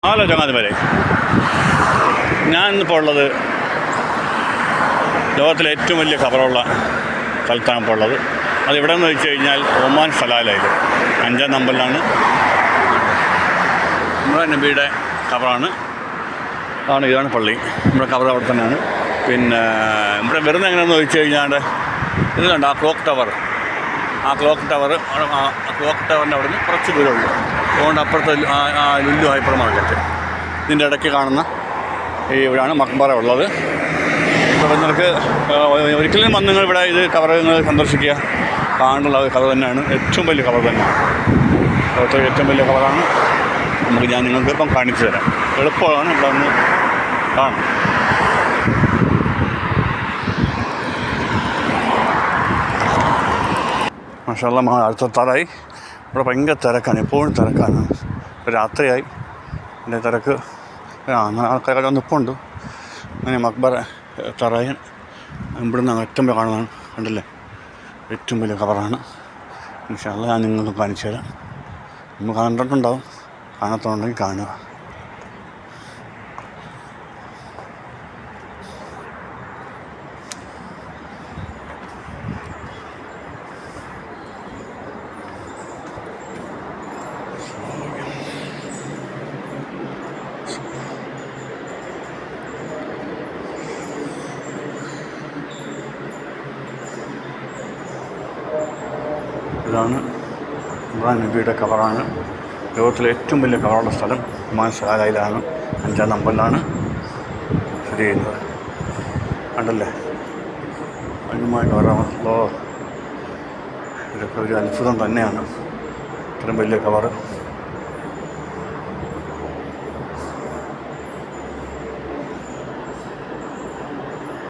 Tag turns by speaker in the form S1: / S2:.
S1: Hello ചങ്ങാതിമാരെ, ഞാൻ ഇന്നിപ്പോൾ ഉള്ളത് ലോകത്തിലെ ഏറ്റവും വലിയ ഖബറുള്ള സ്ഥലത്താണ് ഇപ്പോൾ ഉള്ളത്. അത് എവിടെയെന്ന് വെച്ച് കഴിഞ്ഞാൽ ഒമാൻ സലാലയിൽ 5-ാം നമ്പറിലാണ്. നമ്മുടെ നബിയുടെ ഖബറാണ്. ഇതാണ് പള്ളി. നമ്മുടെ ഖബർ അവിടെ തന്നെയാണ്. പിന്നെ ഇവിടെ വരുന്നത് എങ്ങനെയാണെന്ന് ചോദിച്ചു കഴിഞ്ഞാൽ ഇത് കണ്ട ആ ക്ലോക്ക് ടവർ ടവറിൻ്റെ അവിടെ നിന്ന് കുറച്ച് ദൂരമുള്ളൂ. അതുകൊണ്ട് അപ്പുറത്തെ ലുല്ലു ഹൈപ്പർ മാർക്കറ്റ്, ഇതിൻ്റെ ഇടയ്ക്ക് കാണുന്ന ഇവിടെയാണ് മക്ബറ ഉള്ളത്. ഇപ്പോൾ നിങ്ങൾക്ക് ഒരിക്കലും വന്ന് നിങ്ങൾ ഇവിടെ ഇത് ഖബർ നിങ്ങൾ സന്ദർശിക്കുക, കാണുള്ള ഖബർ തന്നെയാണ്. ഏറ്റവും വലിയ ഖബർ തന്നെയാണ്. ലോകത്തിലെ ഏറ്റവും വലിയ ഖബറാണ്. ഞാൻ നിങ്ങൾക്ക് ഇപ്പം കാണിച്ചു തരാം. എളുപ്പമാണ് ഇവിടെ ഒന്ന് കാണാം. മാഷാ അല്ലാഹ്, അടുത്തെത്താറായി. ഇവിടെ ഭയങ്കര തിരക്കാണ്, എപ്പോഴും തിരക്കാണ്. രാത്രിയായി, എൻ്റെ തിരക്ക്. ആൾക്കാരൊക്കെ നിൽപ്പുണ്ട്. അങ്ങനെ മക്ബറ എത്താറായി. ഇവിടുന്ന് ഏറ്റവും വലിയ കാണുന്നതാണ്, കണ്ടില്ലേ? ഏറ്റവും വലിയ ഖബറാണ്. മാഷാ അല്ലാഹ്, ഞാൻ നിങ്ങൾക്ക് കാണിച്ചു തരാം. നമ്മൾ കണ്ടിട്ടുണ്ടാവും, കാണാത്തതുണ്ടെങ്കിൽ കാണുക. ഇതാണ് ഇബ്രാഹിം നബിയുടെ ഖബറാണ്. ലോകത്തിലെ ഏറ്റവും വലിയ ഖബറുള്ള സ്ഥലം ഒമാൻ സലാലയിലാണ്. 5-ാം നമ്പറിലാണ് സ്ഥിതി ചെയ്യുന്നത്. കണ്ടല്ലേ? അതിനുമായിട്ട് വരാമല്ലോ. ഇതൊക്കെ ഒരു അത്ഭുതം തന്നെയാണ്. ഇത്രയും വലിയ ഖബർ.